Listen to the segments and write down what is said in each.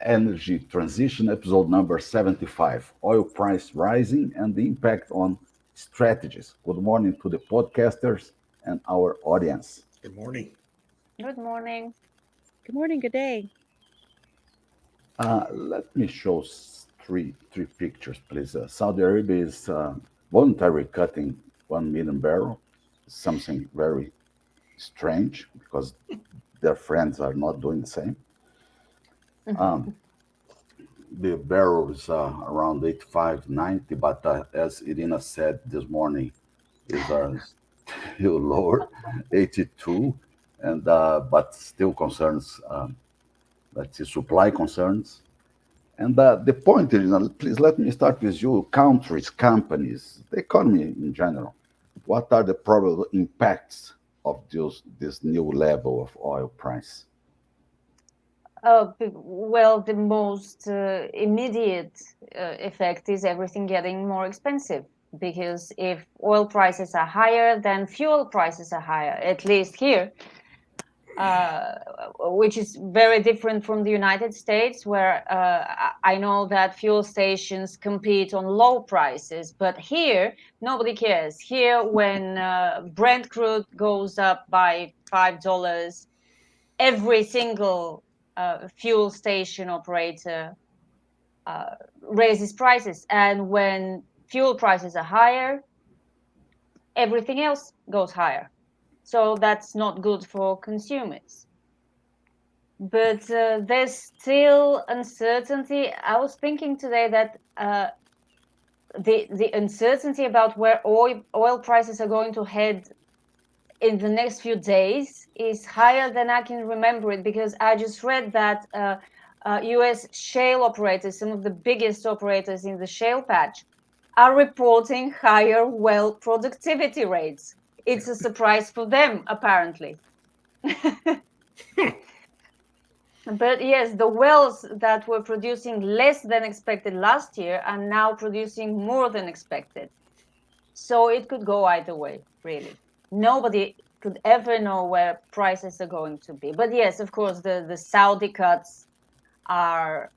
Energy Transition, episode number 75, Oil Price Rising and the Impact on Strategies. Good morning to the podcasters and our audience. Good morning. Good morning. Good morning, good day. Let me show three pictures, please. Saudi Arabia is voluntarily cutting 1 million barrel, something very strange because their friends are not doing the same. Um, the barrel is around 85, 90, but as Irina said this morning, is still lower, 82, and but still concerns, let's see, supply concerns. And the point is, please let me start with you, countries, companies, the economy in general. What are the probable impacts of this new level of oil price? Well, the most immediate effect is everything getting more expensive because if oil prices are higher, then fuel prices are higher, at least here, uh, which is very different from the United States, where I know that fuel stations compete on low prices, but here nobody cares. Here, when Brent crude goes up by $5, every single fuel station operator raises prices. And when fuel prices are higher, everything else goes higher. So that's not good for consumers. But there's still uncertainty. I was thinking today that the uncertainty about where oil prices are going to head in the next few days is higher than I can remember it, because I just read that US shale operators, some of the biggest operators in the shale patch, are reporting higher well productivity rates. It's a surprise for them, apparently. But yes, the wells that were producing less than expected last year are now producing more than expected. So it could go either way, really. Nobody could ever know where prices are going to be. But yes, of course, the Saudi cuts are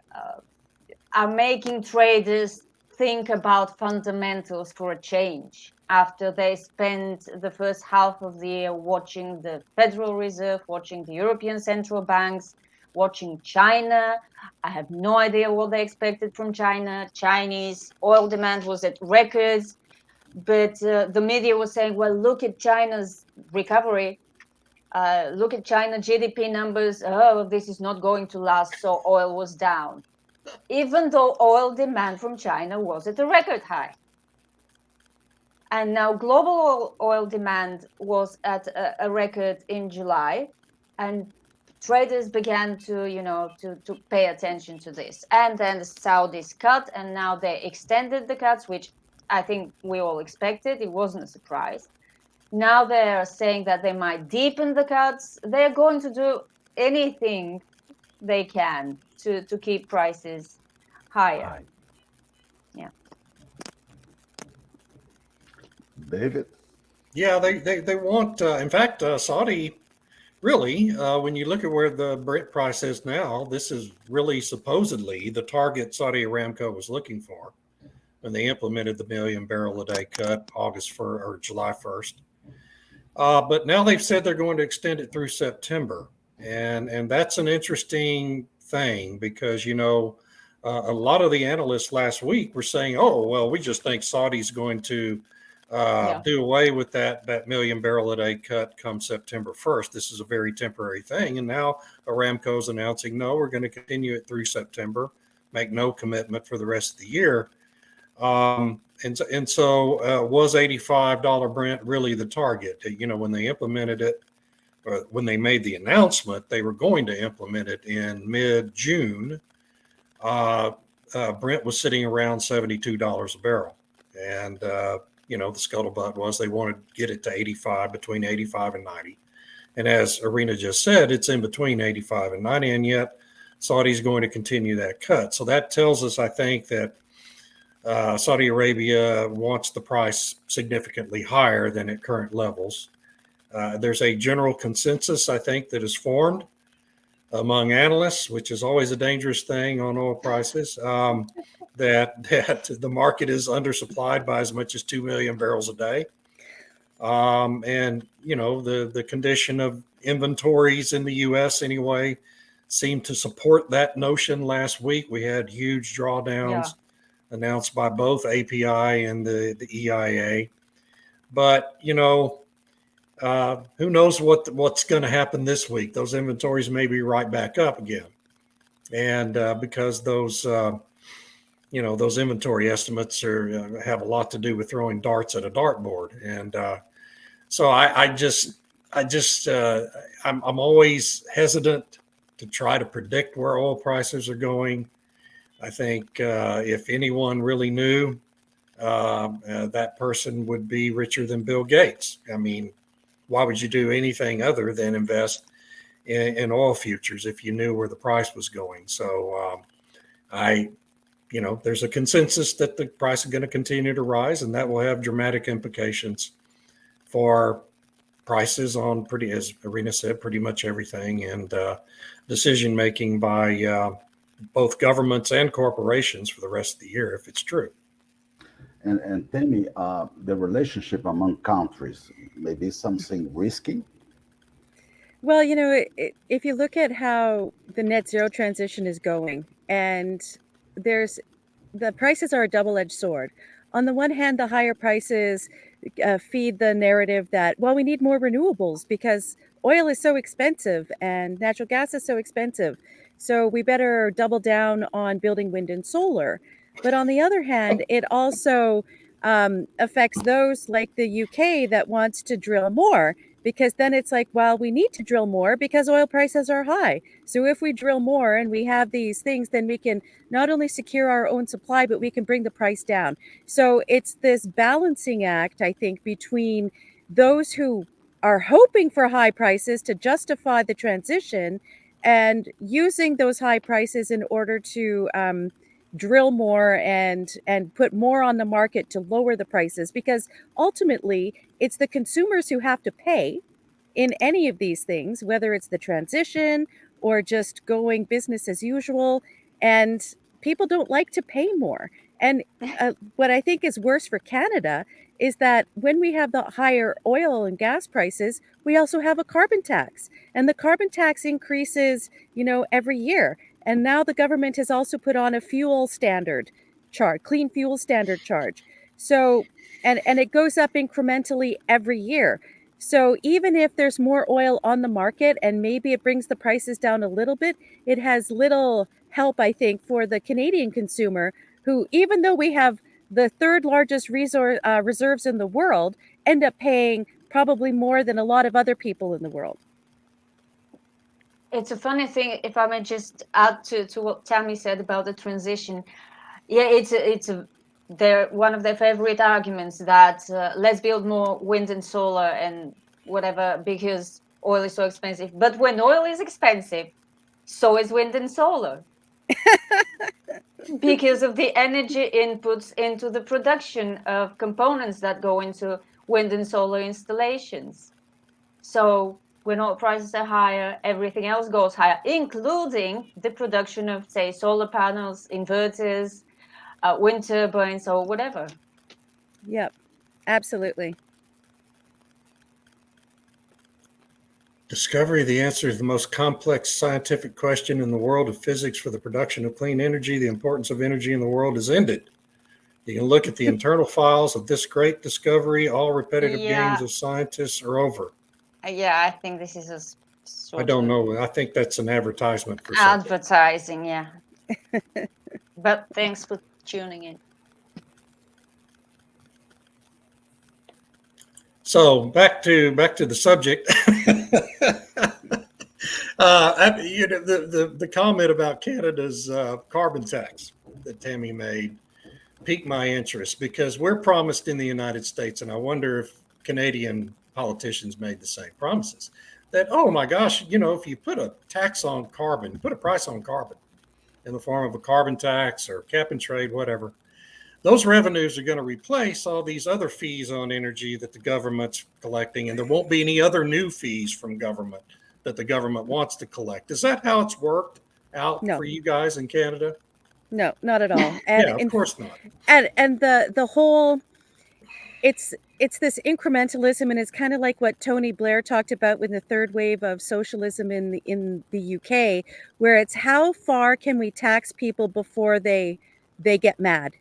making traders think about fundamentals for a change after they spent the first half of the year watching the Federal Reserve, watching the European central banks, watching China. I have no idea what they expected from China. Chinese oil demand was at records, but the media was saying, well, look at China's recovery. Look at China GDP numbers. Oh, this is not going to last. So oil was down, even though oil demand from China was at a record high. And now global oil demand was at a record in July, and traders began to pay attention to this. And then the Saudis cut, and now they extended the cuts, which I think we all expected. It wasn't a surprise. Now they're saying that they might deepen the cuts. They're going to do anything they can to keep prices higher. Hi, Yeah. David. Yeah, they want, in fact, Saudi really, when you look at where the Brent price is now, this is really supposedly the target Saudi Aramco was looking for when they implemented the million barrel a day cut August 1st or July 1st. But now they've said they're going to extend it through September. And that's an interesting thing because, a lot of the analysts last week were saying, oh, well, we just think Saudi's going to Yeah. do away with that million barrel a day cut come September 1st. This is a very temporary thing. And now Aramco's announcing, no, we're going to continue it through September, make no commitment for the rest of the year. And so was $85 Brent really the target? When they implemented it, when they made the announcement, they were going to implement it in mid-June. Brent was sitting around $72 a barrel. And, the scuttlebutt was they wanted to get it to 85, between 85 and 90. And as Irina just said, it's in between 85 and 90, and yet Saudi's going to continue that cut. So that tells us, I think, that Saudi Arabia wants the price significantly higher than at current levels. There's a general consensus, I think, that is formed among analysts, which is always a dangerous thing on oil prices, that the market is undersupplied by as much as 2 million barrels a day. And, you know, the condition of inventories in the U.S. anyway seemed to support that notion last week. We had huge drawdowns announced by both API and the EIA. But, you know, who knows what's going to happen this week? Those inventories may be right back up again. And because those, you know, those inventory estimates have a lot to do with throwing darts at a dartboard. And so I'm always hesitant to try to predict where oil prices are going. I think if anyone really knew, that person would be richer than Bill Gates. I mean, why would you do anything other than invest in oil futures if you knew where the price was going? So you know, there's a consensus that the price is going to continue to rise, and that will have dramatic implications for prices on as Irina said, pretty much everything, and decision making by both governments and corporations for the rest of the year, if it's true. And tell me, the relationship among countries may be something risky. Well, you know, if you look at how the net zero transition is going, and the prices are a double-edged sword. On the one hand, the higher prices feed the narrative that, well, we need more renewables because oil is so expensive and natural gas is so expensive. So we better double down on building wind and solar. But on the other hand, it also affects those like the UK that wants to drill more, because then it's like, well, we need to drill more because oil prices are high. So if we drill more and we have these things, then we can not only secure our own supply, but we can bring the price down. So it's this balancing act, I think, between those who are hoping for high prices to justify the transition and using those high prices in order to drill more and put more on the market to lower the prices, because ultimately it's the consumers who have to pay in any of these things, whether it's the transition or just going business as usual, and people don't like to pay more. And what I think is worse for Canada is that when we have the higher oil and gas prices, we also have a carbon tax, and the carbon tax increases, you know, every year. And now the government has also put on a fuel standard charge, clean fuel standard charge. So, and it goes up incrementally every year. So even if there's more oil on the market and maybe it brings the prices down a little bit, it has little help, I think, for the Canadian consumer, who, even though we have the third largest reserves in the world, end up paying probably more than a lot of other people in the world. It's a funny thing, if I may just add to what Tammy said about the transition. Yeah, they're one of their favorite arguments that let's build more wind and solar and whatever because oil is so expensive. But when oil is expensive, so is wind and solar. Because of the energy inputs into the production of components that go into wind and solar installations. So when oil prices are higher, everything else goes higher, including the production of, say, solar panels, inverters, wind turbines, or whatever. Yep, absolutely. Discovery, the answer is the most complex scientific question in the world of physics for the production of clean energy. The importance of energy in the world is ended. You can look at the internal files of this great discovery. All repetitive games of scientists are over. Yeah, I think this is a sort I don't know. I think that's an advertisement for something. advertising, yeah. But thanks for tuning in. So back to the subject. The comment about Canada's carbon tax that Tammy made piqued my interest, because we're promised in the United States, and I wonder if Canadian politicians made the same promises, that, oh my gosh, you know, if you put a tax on carbon, put a price on carbon in the form of a carbon tax or cap and trade, whatever, those revenues are going to replace all these other fees on energy that the government's collecting, and there won't be any other new fees from government that the government wants to collect. Is that how it's worked out No. for you guys in Canada? No, not at all. And Yeah, of course not. and the whole it's this incrementalism, and it's kind of like what Tony Blair talked about with the third wave of socialism in the UK, where it's how far can we tax people before they get mad.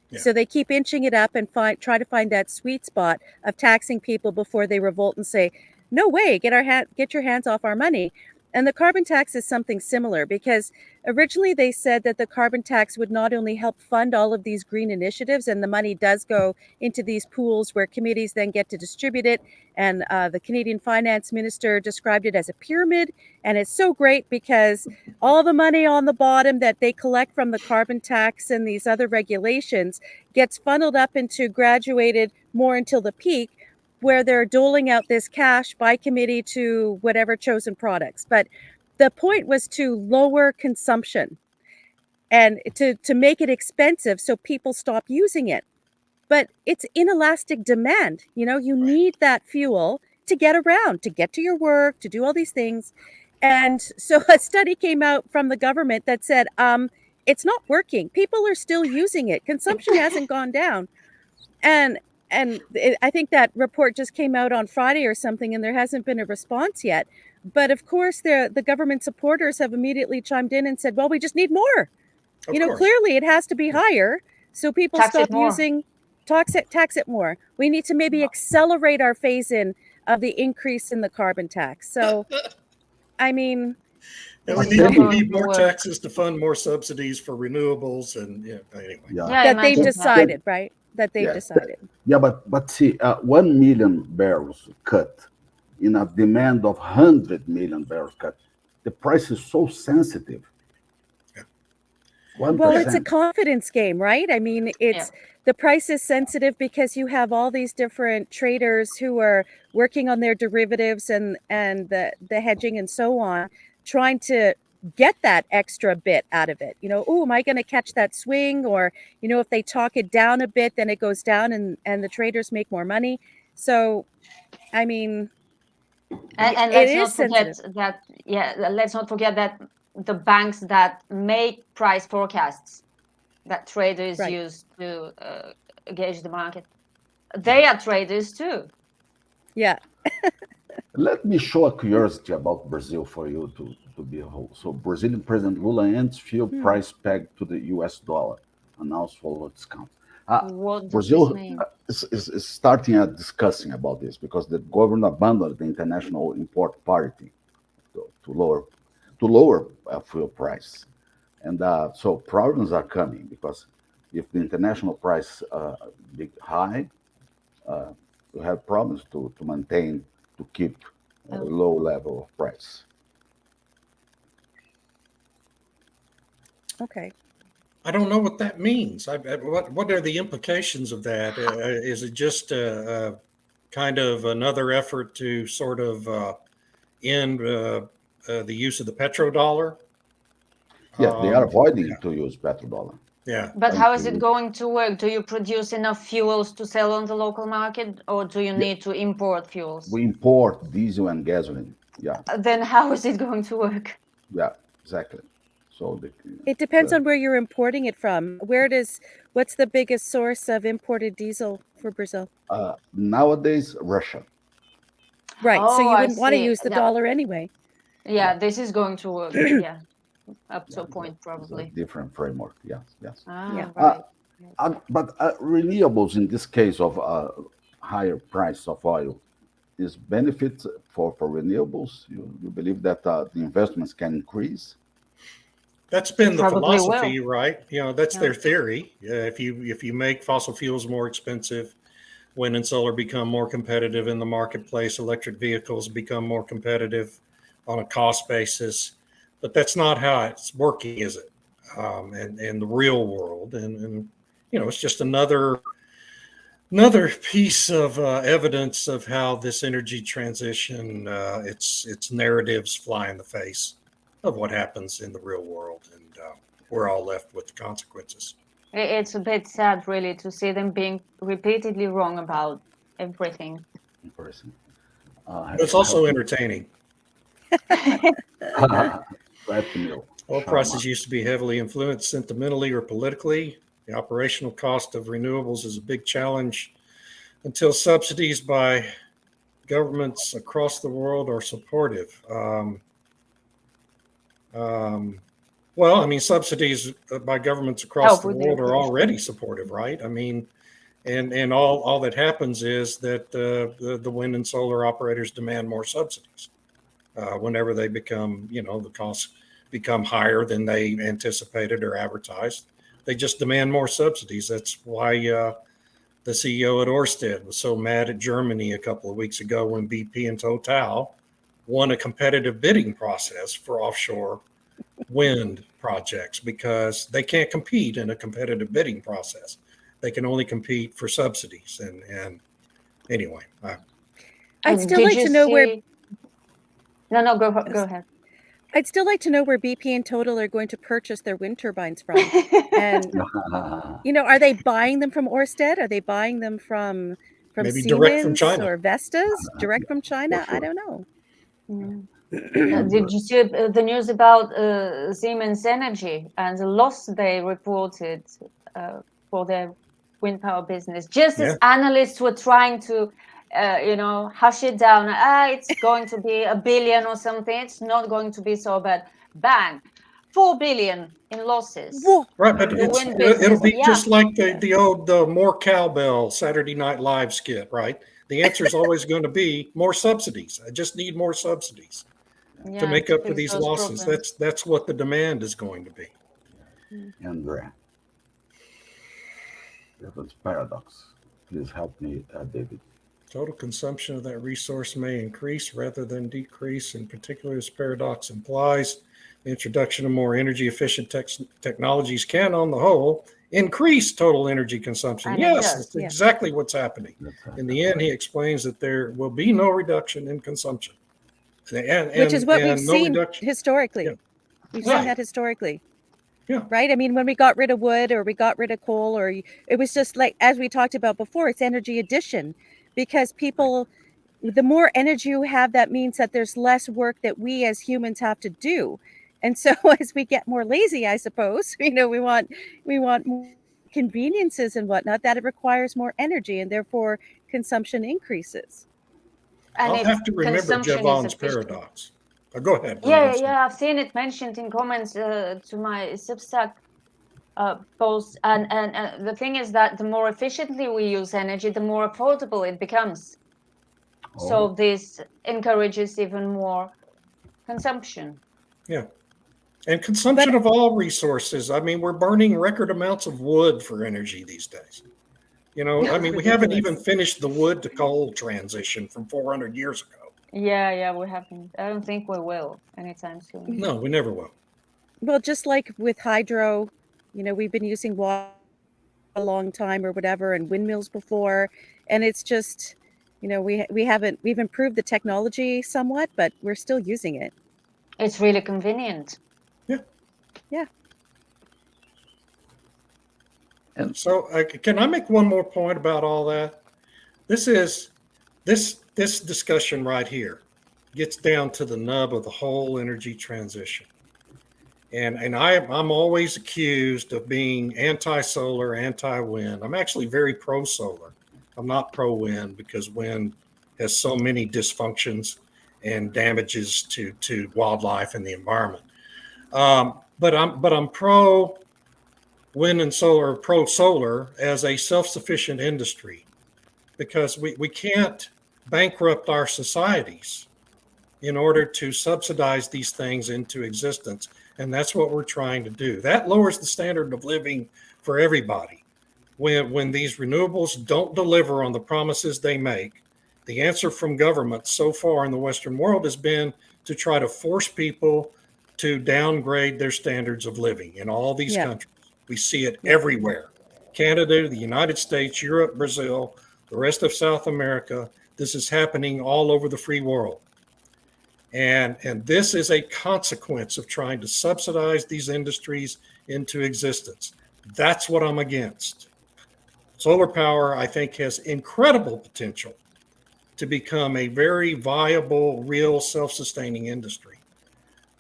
Yeah. So they keep inching it up and try to find that sweet spot of taxing people before they revolt and say, no way, get your hands off our money. And the carbon tax is something similar, because originally they said that the carbon tax would not only help fund all of these green initiatives, and the money does go into these pools where committees then get to distribute it. And the Canadian finance minister described it as a pyramid. And it's so great because all the money on the bottom that they collect from the carbon tax and these other regulations gets funneled up into graduated more until the peak, where they're doling out this cash by committee to whatever chosen products. But the point was to lower consumption and to make it expensive so people stop using it. But it's inelastic demand. You know, you need that fuel to get around, to get to your work, to do all these things. And so a study came out from the government that said, it's not working. People are still using it. Consumption hasn't gone down. And I think that report just came out on Friday or something, and there hasn't been a response yet. But of course, the government supporters have immediately chimed in and said, well, we just need more. Of You know, course. clearly it has to be higher. So people Tax it stop more. using, tax it more. We need to maybe accelerate our phase in of the increase in the carbon tax. So, I mean, And we But need, then- we need more taxes to fund more subsidies for renewables. And yeah, anyway. Yeah. Yeah, that they've imagine that. decided, right? That they've Yeah. decided. Yeah, but see, 1 million barrels cut in a demand of 100 million barrels cut. The price is so sensitive. Yeah. 1%. Well, it's a confidence game, right? I mean, it's the price is sensitive because you have all these different traders who are working on their derivatives and the hedging and so on, trying to get that extra bit out of it. You know, oh, am I going to catch that swing? Or, you know, if they talk it down a bit, then it goes down and the traders make more money. So, I mean, And it let's not is forget sensitive. that, let's not forget that the banks that make price forecasts that traders Right. use to gauge the market, they are traders too. Yeah. Let me show a curiosity about Brazil for you to be a whole. So Brazilian President Lula ends fuel price pegged to the US dollar, announced for discount. What does Brazil this mean? is starting discussing about this because the government abandoned the international import parity to lower fuel price, and so problems are coming because if the international price be high, we have problems to maintain to keep a low level of price. Okay. I don't know what that means. What are the implications of that? Is it just kind of another effort to sort of end the use of the petrodollar? Yeah, they are avoiding yeah. to use petrodollar. Yeah. But how is Thank it you. going to work? Do you produce enough fuels to sell on the local market, or do you need to import fuels? We import diesel and gasoline. Yeah, Then how is it going to work? yeah, exactly. So It depends on where you're importing it from. What's the biggest source of imported diesel for Brazil? nowadays, Russia. Right. So Oh, you I wouldn't want to see. use the Yeah. dollar anyway. Yeah, this is going to work. Yeah, up to a point It's a probably. different framework. Yes, yes. Ah, Yeah. right. But renewables, in this case of higher price of oil, is benefit for renewables. You believe that the investments can increase? That's been the Probably philosophy, right? You know, that's Yeah. their theory. If you make fossil fuels more expensive, wind and solar become more competitive in the marketplace, electric vehicles become more competitive on a cost basis. But that's not how it's working, is it? In the real world, and you know, it's just another piece of evidence of how this energy transition, its narratives fly in the face of what happens in the real world, and we're all left with the consequences. It's a bit sad, really, to see them being repeatedly wrong about everything. In person. But it's also entertaining. Treadmill. Oil Sharma. prices used to be heavily influenced sentimentally or politically. The operational cost of renewables is a big challenge until subsidies by governments across the world are supportive. Well, I mean, subsidies by governments across Help the with world are inflation. already supportive, right? I mean, and all that happens is that the wind and solar operators demand more subsidies whenever they become, the costs become higher than they anticipated or advertised. They just demand more subsidies. That's why the CEO at Ørsted was so mad at Germany a couple of weeks ago when BP and Total won a competitive bidding process for offshore wind projects because they can't compete in a competitive bidding process. They can only compete for subsidies. And anyway, I'd still Did like you to know where see? No, go ahead. I'd still like to know where BP and Total are going to purchase their wind turbines from. And are they buying them from Ørsted? Are they buying them from maybe direct from Siemens China. or Vestas? Direct from For China? I sure. don't know. And, Did you see the news about Siemens Energy and the loss they reported for their wind power business? Just as analysts were trying to, hush it down. It's going to be $1 billion or something. It's not going to be so bad. Bang, 4 billion in losses. Whoa. Right, but The wind it'll business, be yeah. just like the old more cowbell Saturday Night Live skit, right? The answer is always going to be more subsidies. I just need more subsidies Yeah, to make up for fix these those losses. problems. That's what the demand is going to be. Andrea. That's paradox. Please help me, David. Total consumption of that resource may increase rather than decrease. In particular, this paradox implies the introduction of more energy efficient technologies can, on the whole, increase total energy consumption. And it Yes, does, that's yeah. exactly what's happening. That's In the end, he explains that there will be no reduction in consumption. Which is what we've no seen reduction. historically. Yeah. We've Right. seen that historically. Yeah. Right? I mean, when we got rid of wood or we got rid of coal, it was just like, as we talked about before, it's energy addition. Because people, the more energy you have, that means that there's less work that we as humans have to do. And so as we get more lazy, I suppose, we want more conveniences and whatnot, that it requires more energy and therefore consumption increases. And I'll if have to remember consumption is Jevon's efficient. paradox. Go ahead. Yeah, I've seen it mentioned in comments to my Substack posts. And the thing is that the more efficiently we use energy, the more affordable it becomes. So this encourages even more consumption. Yeah. And consumption of all resources. I mean, we're burning record amounts of wood for energy these days. I mean, we haven't even finished the wood to coal transition from 400 years ago. Yeah, we haven't. I don't think we will anytime soon. No, we never will. Well, just like with hydro, we've been using water a long time or whatever, and windmills before, and it's just, we've improved the technology somewhat, but we're still using it. It's really convenient. Yeah. And So can I make one more point about all that? This discussion right here gets down to the nub of the whole energy transition. And I'm always accused of being anti-solar, anti-wind. I'm actually very pro-solar. I'm not pro-wind because wind has so many dysfunctions and damages to wildlife and the environment. But I'm pro wind and solar, pro-solar as a self-sufficient industry because we can't bankrupt our societies in order to subsidize these things into existence. And that's what we're trying to do. That lowers the standard of living for everybody. When these renewables don't deliver on the promises they make, the answer from governments so far in the Western world has been to try to force people to downgrade their standards of living in all these countries. We see it everywhere. Canada, the United States, Europe, Brazil, the rest of South America. This is happening all over the free world. And this is a consequence of trying to subsidize these industries into existence. That's what I'm against. Solar power, I think, has incredible potential to become a very viable, real self-sustaining industry.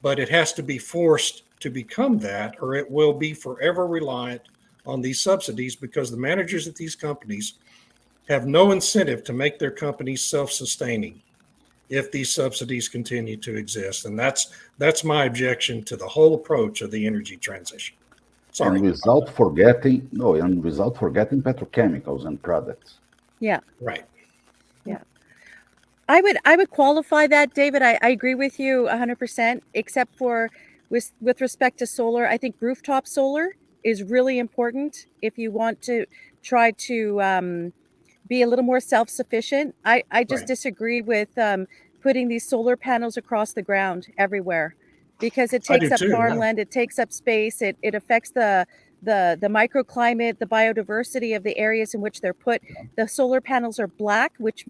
But it has to be forced to become that, or it will be forever reliant on these subsidies, because the managers at these companies have no incentive to make their companies self-sustaining if these subsidies continue to exist. And that's my objection to the whole approach of the energy transition. Sorry. And without forgetting petrochemicals and products. Yeah. Right. I would qualify that, David. I agree with you 100%, except for with respect to solar. I think rooftop solar is really important if you want to try to be a little more self-sufficient. I just Right. disagree with putting these solar panels across the ground everywhere, because it I takes do up too, yeah. farmland, it takes up space, it affects the microclimate, the biodiversity of the areas in which they're put. The solar panels are black, which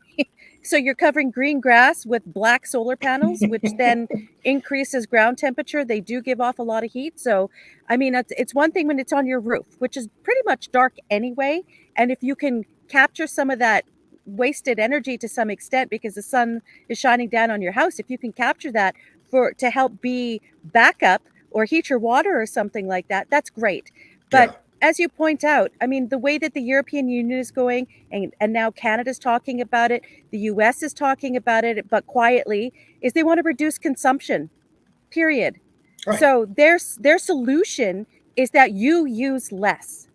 so you're covering green grass with black solar panels, which then increases ground temperature. They do give off a lot of heat. So, I mean, it's one thing when it's on your roof, which is pretty much dark anyway. And if you can capture some of that wasted energy to some extent because the sun is shining down on your house, if you can capture that to help be backup or heat your water or something like that, that's great. But Yeah. as you point out, I mean, the way that the European Union is going, and now Canada's talking about it, the US is talking about it, but quietly, is they want to reduce consumption, period. Right. So their solution is that you use less.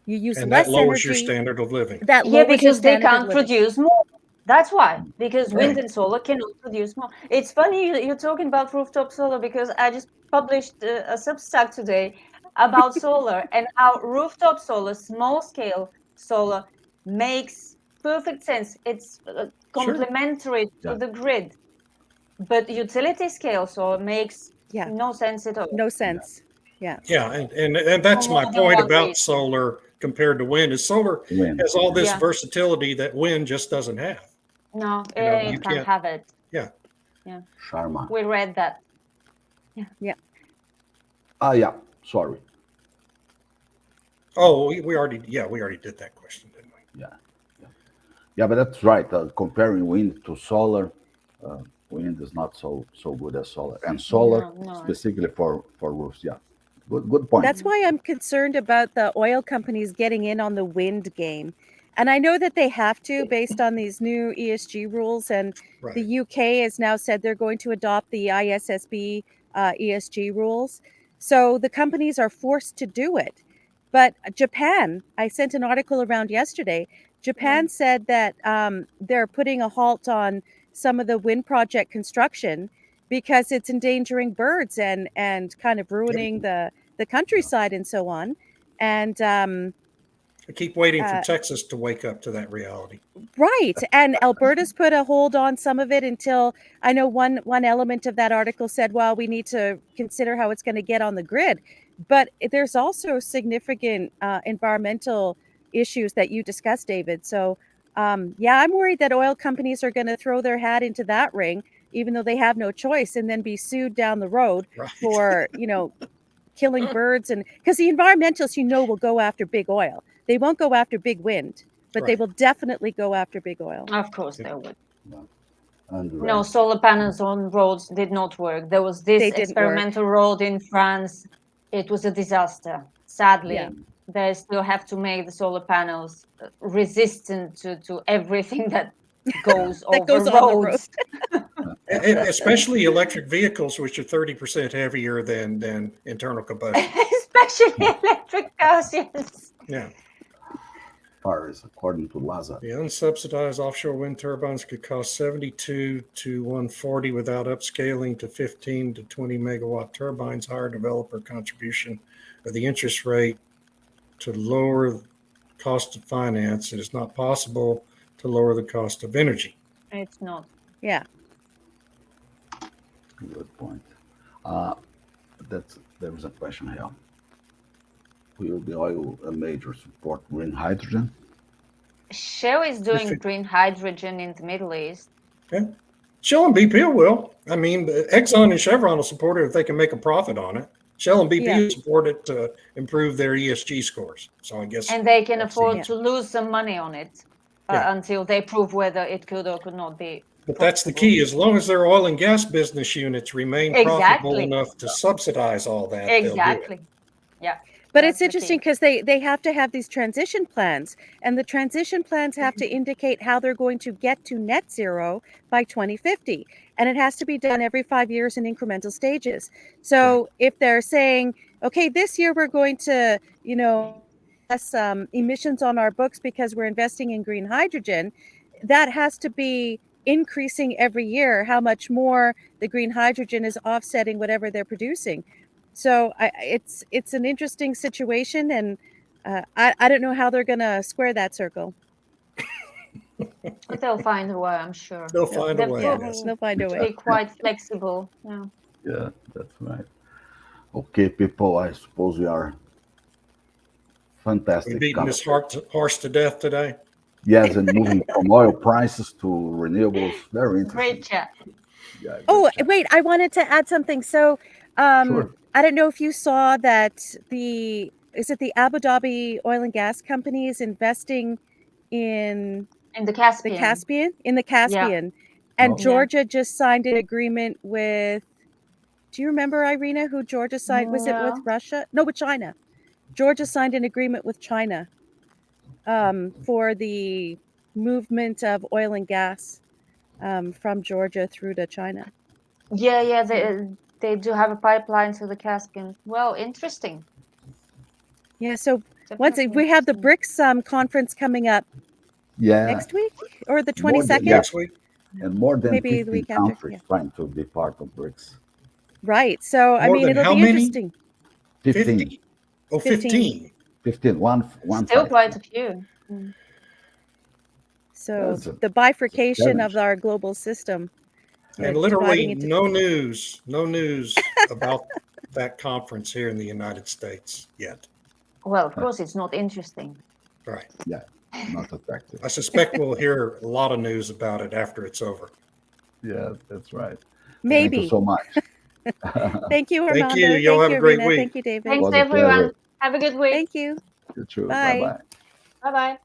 You use And less that lowers your energy. standard of living. That Yeah, lowers your because they standard of can't living. produce more. That's why, because wind Right. and solar cannot produce more. It's funny you're talking about rooftop solar, because I just published a Substack today about solar and how rooftop solar, small scale solar, makes perfect sense. It's complementary to Yeah. the grid, but utility scale solar makes Yeah. no sense at all. No sense. Yeah. Yeah, and that's For my more than point one about reason. solar compared to wind, is solar Wind. has all this Yeah. versatility that wind just doesn't have. No, You know, it you can't can't- have it. Sharma. We read that. Yeah, sorry. Oh, we already did that question, didn't we? Yeah, but that's right. Comparing wind to solar, wind is not so good as solar. And solar, No. specifically for roofs, yeah. Good point. That's why I'm concerned about the oil companies getting in on the wind game. And I know that they have to based on these new ESG rules. And Right. the UK has now said they're going to adopt the ISSB ESG rules. So the companies are forced to do it. But Japan, I sent an article around yesterday. Japan said that they're putting a halt on some of the wind project construction because it's endangering birds and kind of ruining the countryside and so on. And I keep waiting for Texas to wake up to that reality. right. And Alberta's put a hold on some of it until, I know one element of that article said, well, we need to consider how it's going to get on the grid. But there's also significant environmental issues that you discussed, David. So yeah, I'm worried that oil companies are going to throw their hat into that ring, even though they have no choice, and then be sued down the road Right. for, killing birds. And because the environmentalists, will go after big oil. They won't go after big wind, but they Right. will definitely go after big oil. Of course they would. And No, solar panels on roads did not work. There was this They didn't experimental road in France. It was a disaster. Sadly, Yeah. they still have to make the solar panels resistant to everything that goes That over goes on the road. roads. Especially electric vehicles, which are 30% heavier than internal combustion. Especially electric cars, yes. Yeah. Cars, according to Lazar. The unsubsidized offshore wind turbines could cost 72 to 140 without upscaling to 15 to 20 megawatt turbines. Higher developer contribution of the interest rate to lower cost of finance. It is not possible to lower the cost of energy. It's not. Yeah. Good point. There was a question here. Will the oil major support green hydrogen? Shell is doing it- green hydrogen in the Middle East. Shell and BP will. I mean, Exxon and Chevron will support it if they can make a profit on it. Shell and BP Yeah. will support it to improve their ESG scores. So I guess And they can That's afford yeah. to lose some money on it. Yeah. until they prove whether it could or could not be. But that's the key. As long as their oil and gas business units remain profitable Exactly. enough to subsidize all that, they'll do it. Exactly. Yeah. But That's it's the interesting key. because they have to have these transition plans, and the transition plans have to indicate how they're going to get to net zero by 2050. And it has to be done every 5 years in incremental stages. So if they're saying, okay, this year we're going to, less emissions on our books because we're investing in green hydrogen, that has to be increasing every year how much more the green hydrogen is offsetting whatever they're producing. So it's an interesting situation, and I don't know how they're going to square that circle. But they'll find a way, I'm sure. They'll find a They're way. probably Yes. They'll find a way. be quite flexible. Yeah. Yeah, that's right. Okay, people, I suppose we are fantastic. We're beating this horse to death today. Yes, and moving from oil prices to renewables, very interesting. Great chat. Yeah, great Oh, chat. wait, I wanted to add something. So Sure. I don't know if you saw that is it the Abu Dhabi Oil and Gas Company is investing in In the Caspian. the Caspian. And Oh. Georgia just signed an agreement with, do you remember, Irina, who Georgia signed? Was it with No. Russia? No, with China. Georgia signed an agreement with China for the movement of oil and gas from Georgia through to China. Yeah, they do have a pipeline to the Caspian. Well, interesting. Yeah, so Definitely we have the interesting. BRICS conference coming up Yeah, next week or the More than- 22nd. yeah. Next week. and more than Maybe the 15 week after, countries yeah. trying to be part of BRICS. Right. So, I More mean, than it'll how be many? interesting. 15. 50? Oh, 15. 15. 15. One Still five. quite a few. So That's a- the bifurcation of challenge. our global system. And We're literally dividing into- no news about that conference here in the United States yet. Well, of course, it's not interesting. Right. Not attractive. I suspect we'll hear a lot of news about it after it's over. Yeah, that's right. Thank Maybe. you so much. Thank you, Thank Armando. you. Y'all have a great Irina. week. Thank you, David. Thanks, was a everyone. pleasure. Have a good week. Thank you. You too. Bye. Bye-bye. Bye-bye.